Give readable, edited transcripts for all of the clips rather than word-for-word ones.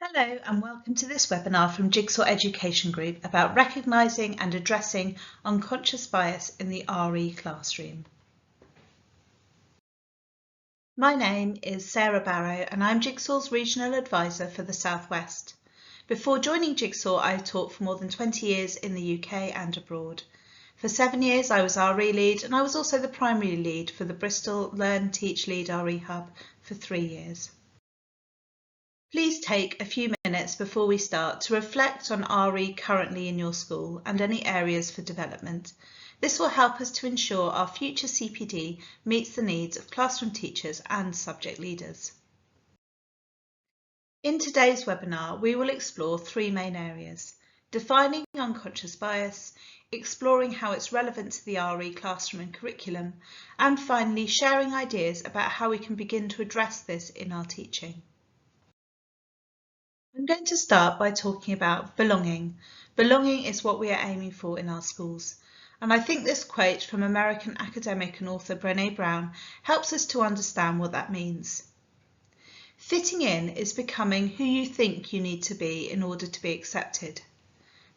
Hello and welcome to this webinar from Jigsaw Education Group about recognising and addressing unconscious bias in the RE classroom. My name is Sarah Barrow and I'm Jigsaw's Regional Advisor for the South West. Before joining Jigsaw, I taught for more than 20 years in the UK and abroad. For 7 years I was RE lead and I was also the primary lead for the Bristol Learn Teach Lead RE Hub for 3 years. Please take a few minutes before we start to reflect on RE currently in your school and any areas for development. This will help us to ensure our future CPD meets the needs of classroom teachers and subject leaders. In today's webinar, we will explore 3 main areas: defining unconscious bias, exploring how it's relevant to the RE classroom and curriculum, and finally sharing ideas about how we can begin to address this in our teaching. I'm going to start by talking about belonging. Belonging is what we are aiming for in our schools. And I think this quote from American academic and author Brené Brown helps us to understand what that means. Fitting in is becoming who you think you need to be in order to be accepted.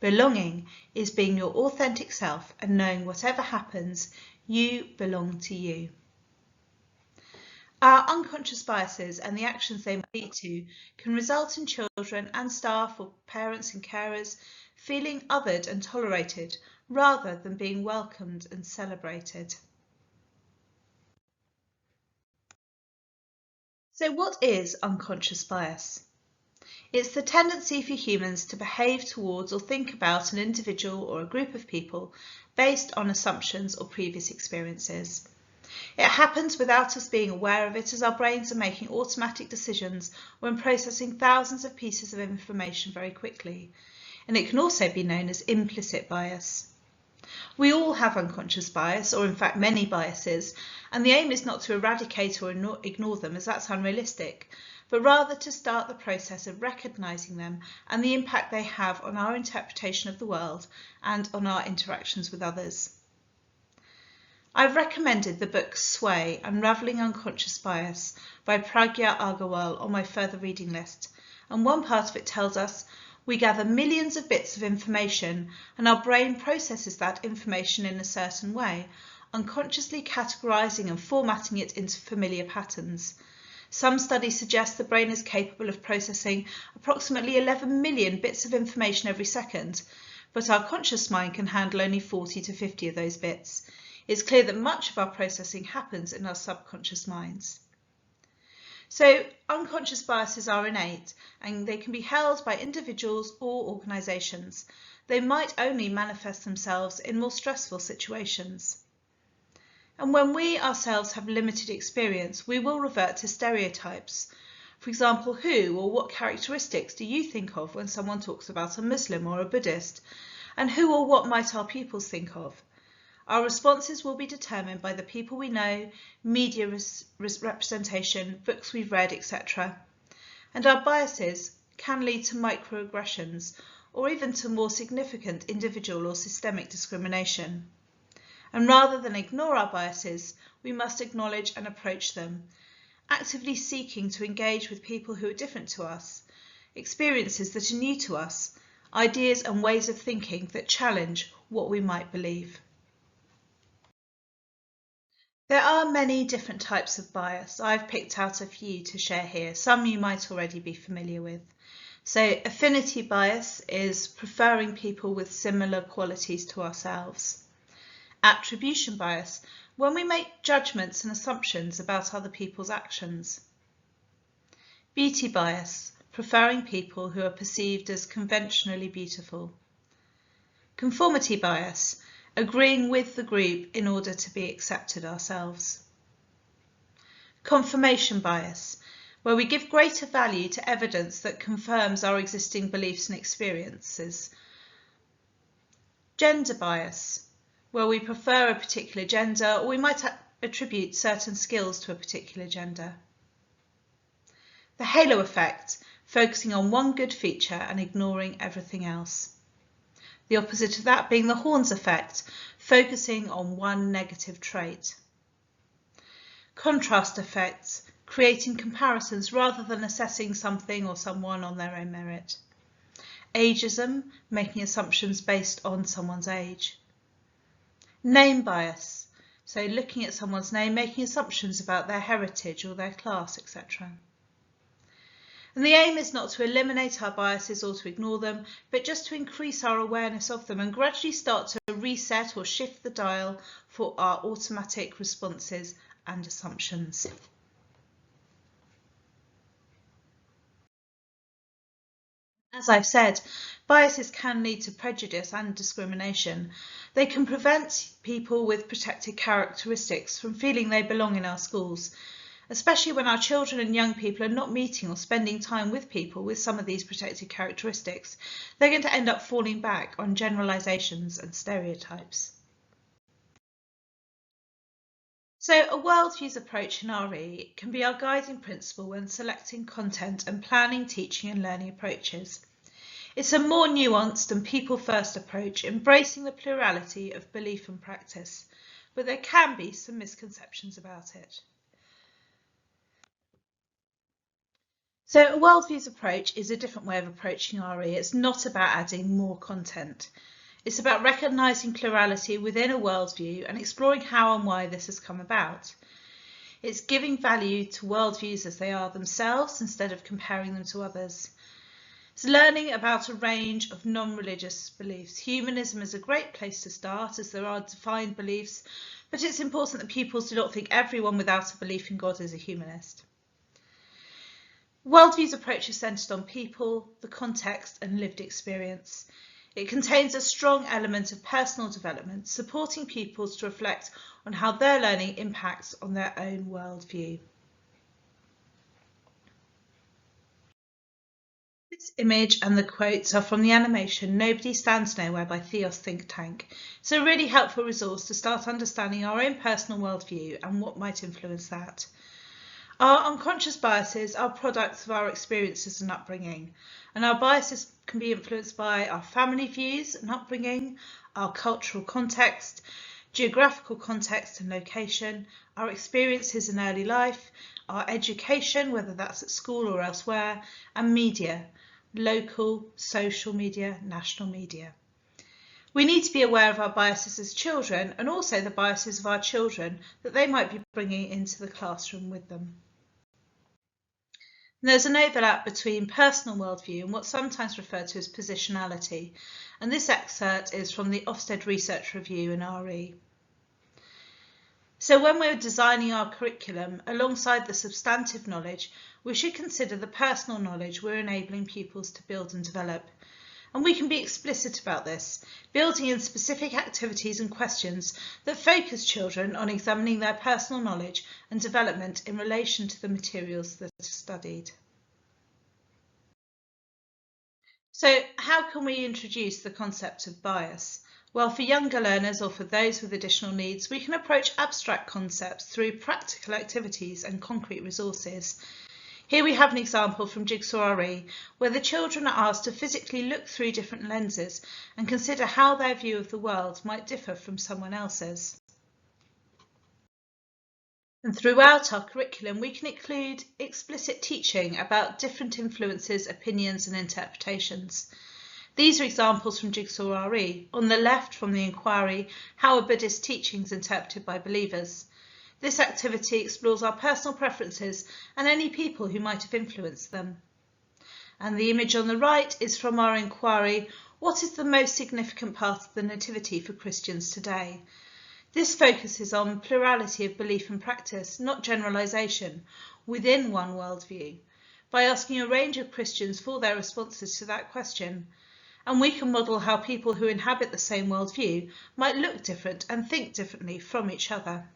Belonging is being your authentic self and knowing whatever happens, you belong to you. Our unconscious biases and the actions they might lead to can result in children and staff or parents and carers feeling othered and tolerated rather than being welcomed and celebrated. So what is unconscious bias? It's the tendency for humans to behave towards or think about an individual or a group of people based on assumptions or previous experiences. It happens without us being aware of it, as our brains are making automatic decisions when processing thousands of pieces of information very quickly. And it can also be known as implicit bias. We all have unconscious bias, or in fact many biases, and the aim is not to eradicate or ignore them, as that's unrealistic, but rather to start the process of recognising them and the impact they have on our interpretation of the world and on our interactions with others. I've recommended the book Sway, Unravelling Unconscious Bias by Pragya Agarwal on my further reading list, and one part of it tells us we gather millions of bits of information and our brain processes that information in a certain way, unconsciously categorising and formatting it into familiar patterns. Some studies suggest the brain is capable of processing approximately 11 million bits of information every second, but our conscious mind can handle only 40 to 50 of those bits. It's clear that much of our processing happens in our subconscious minds. So unconscious biases are innate and they can be held by individuals or organisations. They might only manifest themselves in more stressful situations. And when we ourselves have limited experience, we will revert to stereotypes. For example, who or what characteristics do you think of when someone talks about a Muslim or a Buddhist? And who or what might our pupils think of? Our responses will be determined by the people we know, media representation, books we've read, etc. And our biases can lead to microaggressions or even to more significant individual or systemic discrimination. And rather than ignore our biases, we must acknowledge and approach them, actively seeking to engage with people who are different to us, experiences that are new to us, ideas and ways of thinking that challenge what we might believe. There are many different types of bias. I've picked out a few to share here. Some you might already be familiar with. So affinity bias is preferring people with similar qualities to ourselves. Attribution bias, when we make judgments and assumptions about other people's actions. Beauty bias, preferring people who are perceived as conventionally beautiful. Conformity bias, agreeing with the group in order to be accepted ourselves. Confirmation bias, where we give greater value to evidence that confirms our existing beliefs and experiences. Gender bias, where we prefer a particular gender or we might attribute certain skills to a particular gender. The halo effect, focusing on one good feature and ignoring everything else. The opposite of that being the horns effect, focusing on one negative trait. Contrast effects, creating comparisons rather than assessing something or someone on their own merit. Ageism, making assumptions based on someone's age. Name bias, so looking at someone's name, making assumptions about their heritage or their class, etc. And the aim is not to eliminate our biases or to ignore them, but just to increase our awareness of them and gradually start to reset or shift the dial for our automatic responses and assumptions. As I've said, biases can lead to prejudice and discrimination. They can prevent people with protected characteristics from feeling they belong in our schools, especially when our children and young people are not meeting or spending time with people with some of these protected characteristics. They're going to end up falling back on generalisations and stereotypes. So a worldviews approach in RE can be our guiding principle when selecting content and planning teaching and learning approaches. It's a more nuanced and people-first approach, embracing the plurality of belief and practice, but there can be some misconceptions about it. So a worldviews approach is a different way of approaching RE. It's not about adding more content. It's about recognising plurality within a worldview and exploring how and why this has come about. It's giving value to worldviews as they are themselves instead of comparing them to others. It's learning about a range of non-religious beliefs. Humanism is a great place to start as there are defined beliefs, but it's important that pupils do not think everyone without a belief in God is a humanist. Worldviews approach is centred on people, the context and lived experience. It contains a strong element of personal development, supporting pupils to reflect on how their learning impacts on their own worldview. This image and the quotes are from the animation Nobody Stands Nowhere by Theos Think Tank. It's a really helpful resource to start understanding our own personal worldview and what might influence that. Our unconscious biases are products of our experiences and upbringing, and our biases can be influenced by our family views and upbringing, our cultural context, geographical context and location, our experiences in early life, our education, whether that's at school or elsewhere, and media, local, social media, national media. We need to be aware of our biases as children and also the biases of our children that they might be bringing into the classroom with them. And there's an overlap between personal worldview and what's sometimes referred to as positionality, and this excerpt is from the Ofsted Research Review in RE. So when we're designing our curriculum, alongside the substantive knowledge, we should consider the personal knowledge we're enabling pupils to build and develop. And we can be explicit about this, building in specific activities and questions that focus children on examining their personal knowledge and development in relation to the materials that are studied. So how can we introduce the concept of bias? Well, for younger learners or for those with additional needs, we can approach abstract concepts through practical activities and concrete resources. Here we have an example from Jigsaw RE, where the children are asked to physically look through different lenses and consider how their view of the world might differ from someone else's. And throughout our curriculum, we can include explicit teaching about different influences, opinions and interpretations. These are examples from Jigsaw RE. On the left, from the inquiry, how are Buddhist teachings interpreted by believers? This activity explores our personal preferences and any people who might have influenced them. And the image on the right is from our inquiry, what is the most significant part of the Nativity for Christians today? This focuses on plurality of belief and practice, not generalisation, within one worldview, by asking a range of Christians for their responses to that question. And we can model how people who inhabit the same worldview might look different and think differently from each other.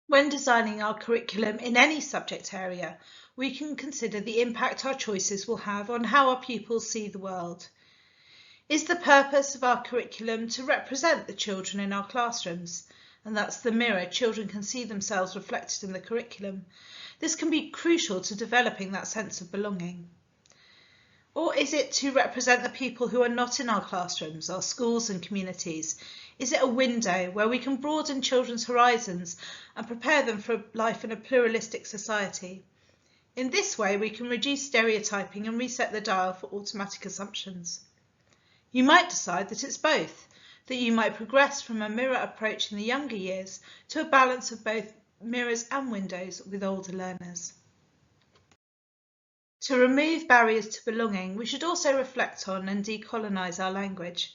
When designing our curriculum in any subject area, we can consider the impact our choices will have on how our pupils see the world. Is the purpose of our curriculum to represent the children in our classrooms? And that's the mirror. Children can see themselves reflected in the curriculum. This can be crucial to developing that sense of belonging. Or is it to represent the people who are not in our classrooms, our schools and communities? Is it a window where we can broaden children's horizons and prepare them for life in a pluralistic society? In this way, we can reduce stereotyping and reset the dial for automatic assumptions. You might decide that it's both, that you might progress from a mirror approach in the younger years to a balance of both mirrors and windows with older learners. To remove barriers to belonging, we should also reflect on and decolonise our language.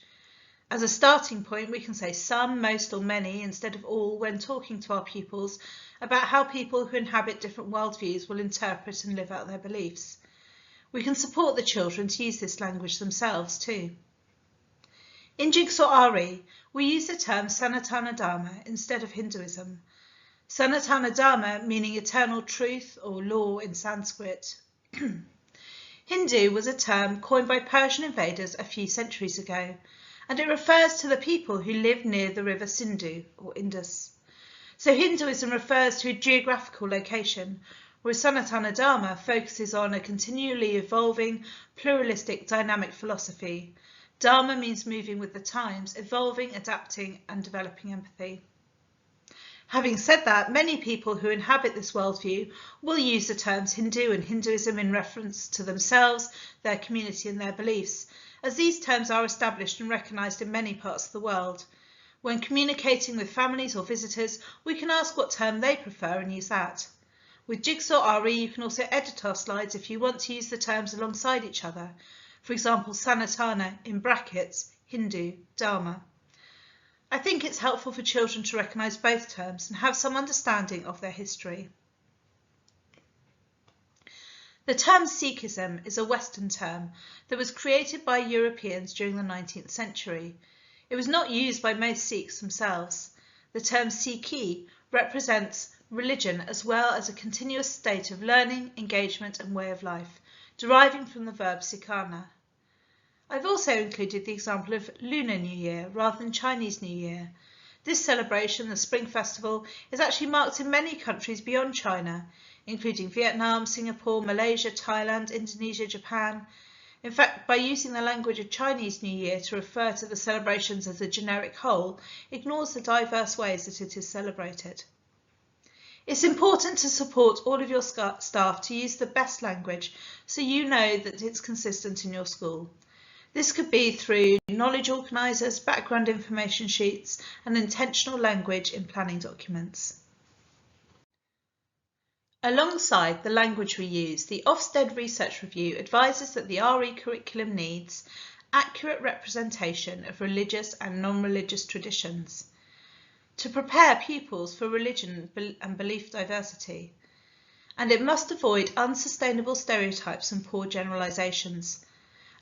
As a starting point, we can say some, most or many instead of all when talking to our pupils about how people who inhabit different worldviews will interpret and live out their beliefs. We can support the children to use this language themselves too. In Jigsaw RE, we use the term Sanatana Dharma instead of Hinduism. Sanatana Dharma meaning eternal truth or law in Sanskrit. Hindu was a term coined by Persian invaders a few centuries ago, and it refers to the people who live near the river Sindhu or Indus. So Hinduism refers to a geographical location, whereas Sanatana Dharma focuses on a continually evolving, pluralistic, dynamic philosophy. Dharma means moving with the times, evolving, adapting, and developing empathy. Having said that, many people who inhabit this worldview will use the terms Hindu and Hinduism in reference to themselves, their community and their beliefs, as these terms are established and recognised in many parts of the world. When communicating with families or visitors, we can ask what term they prefer and use that. With Jigsaw RE, you can also edit our slides if you want to use the terms alongside each other. For example, Sanatana in brackets, Hindu, Dharma. I think it's helpful for children to recognise both terms and have some understanding of their history. The term Sikhism is a Western term that was created by Europeans during the 19th century. It was not used by most Sikhs themselves. The term Sikhi represents religion as well as a continuous state of learning, engagement and way of life, deriving from the verb sikhana. I've also included the example of Lunar New Year rather than Chinese New Year. This celebration, the Spring Festival, is actually marked in many countries beyond China, including Vietnam, Singapore, Malaysia, Thailand, Indonesia, Japan. In fact, by using the language of Chinese New Year to refer to the celebrations as a generic whole, ignores the diverse ways that it is celebrated. It's important to support all of your staff to use the best language so you know that it's consistent in your school. This could be through knowledge organisers, background information sheets, and intentional language in planning documents. Alongside the language we use, the Ofsted Research Review advises that the RE curriculum needs accurate representation of religious and non-religious traditions to prepare pupils for religion and belief diversity, and it must avoid unsustainable stereotypes and poor generalisations.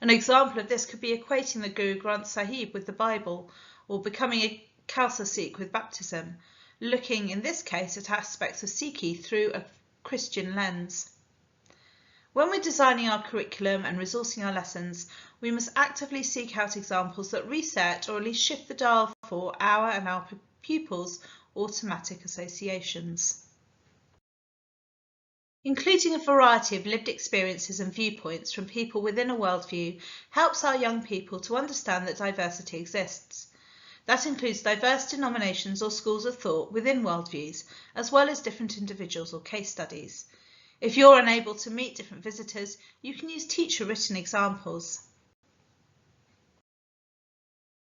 An example of this could be equating the Guru Granth Sahib with the Bible, or becoming a Khalsa Sikh with baptism, looking in this case at aspects of Sikhi through a Christian lens. When we're designing our curriculum and resourcing our lessons, we must actively seek out examples that reset or at least shift the dial for our and our pupils' automatic associations. Including a variety of lived experiences and viewpoints from people within a worldview helps our young people to understand that diversity exists. That includes diverse denominations or schools of thought within worldviews, as well as different individuals or case studies. If you're unable to meet different visitors, you can use teacher-written examples.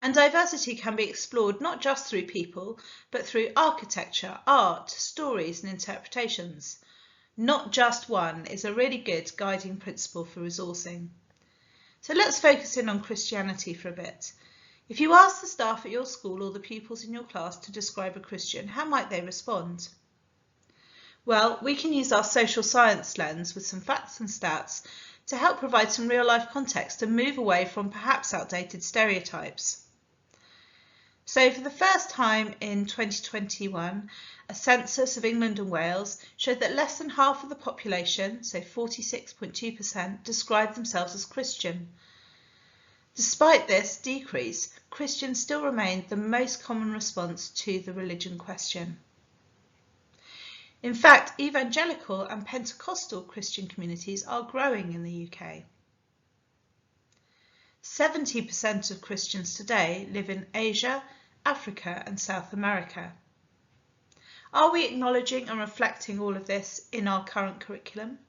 And diversity can be explored not just through people, but through architecture, art, stories and interpretations. Not just one is a really good guiding principle for resourcing. So let's focus in on Christianity for a bit. If you ask the staff at your school or the pupils in your class to describe a Christian, how might they respond? Well, we can use our social science lens with some facts and stats to help provide some real-life context and move away from perhaps outdated stereotypes. So for the first time in 2021, a census of England and Wales showed that less than half of the population, so 46.2%, described themselves as Christian. Despite this decrease, Christian still remained the most common response to the religion question. In fact, evangelical and Pentecostal Christian communities are growing in the UK. 70% of Christians today live in Asia, Africa and South America. Are we acknowledging and reflecting all of this in our current curriculum?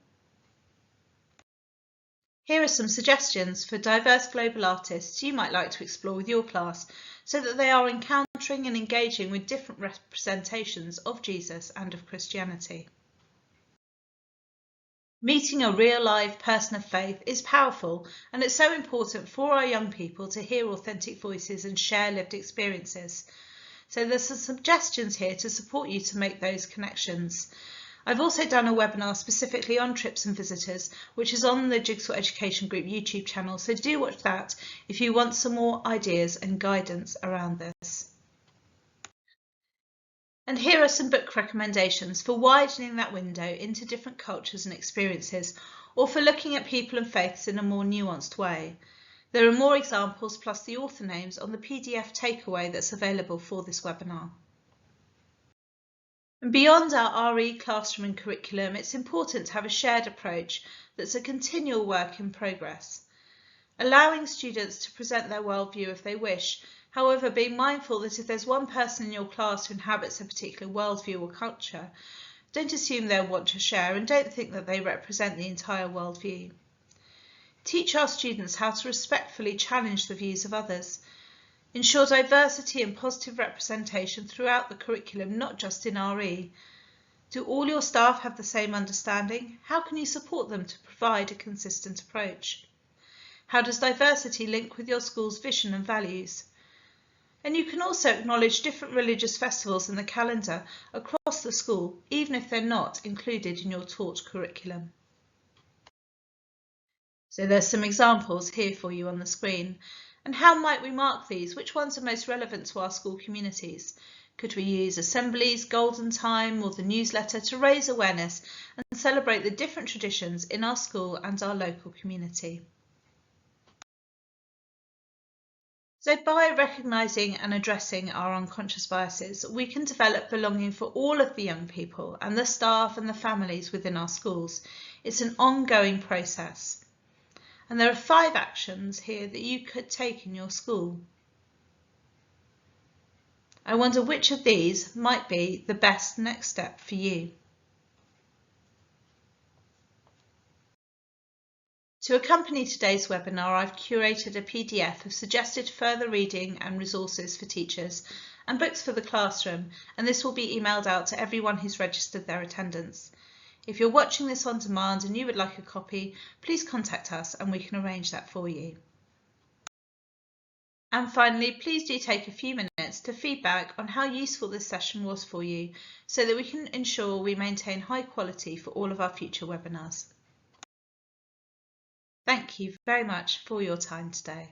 Here are some suggestions for diverse global artists you might like to explore with your class so that they are encountering and engaging with different representations of Jesus and of Christianity. Meeting a real live person of faith is powerful, and it's so important for our young people to hear authentic voices and share lived experiences. So there's some suggestions here to support you to make those connections. I've also done a webinar specifically on trips and visitors, which is on the Jigsaw Education Group YouTube channel, so do watch that if you want some more ideas and guidance around this. And here are some book recommendations for widening that window into different cultures and experiences, or for looking at people and faiths in a more nuanced way. There are more examples plus the author names on the PDF takeaway that's available for this webinar. And beyond our RE classroom and curriculum, it's important to have a shared approach that's a continual work in progress. Allowing students to present their worldview if they wish, however, being mindful that if there's one person in your class who inhabits a particular worldview or culture, don't assume they'll want to share and don't think that they represent the entire worldview. Teach our students how to respectfully challenge the views of others. Ensure diversity and positive representation throughout the curriculum, not just in RE. Do all your staff have the same understanding? How can you support them to provide a consistent approach? How does diversity link with your school's vision and values? And you can also acknowledge different religious festivals in the calendar across the school, even if they're not included in your taught curriculum. So there's some examples here for you on the screen. And how might we mark these? Which ones are most relevant to our school communities? Could we use assemblies, Golden Time or the newsletter to raise awareness and celebrate the different traditions in our school and our local community? So by recognising and addressing our unconscious biases, we can develop belonging for all of the young people and the staff and the families within our schools. It's an ongoing process. And there are 5 actions here that you could take in your school. I wonder which of these might be the best next step for you. To accompany today's webinar, I've curated a PDF of suggested further reading and resources for teachers and books for the classroom, and this will be emailed out to everyone who's registered their attendance. If you're watching this on demand and you would like a copy, please contact us and we can arrange that for you. And finally, please do take a few minutes to feedback on how useful this session was for you so that we can ensure we maintain high quality for all of our future webinars. Thank you very much for your time today.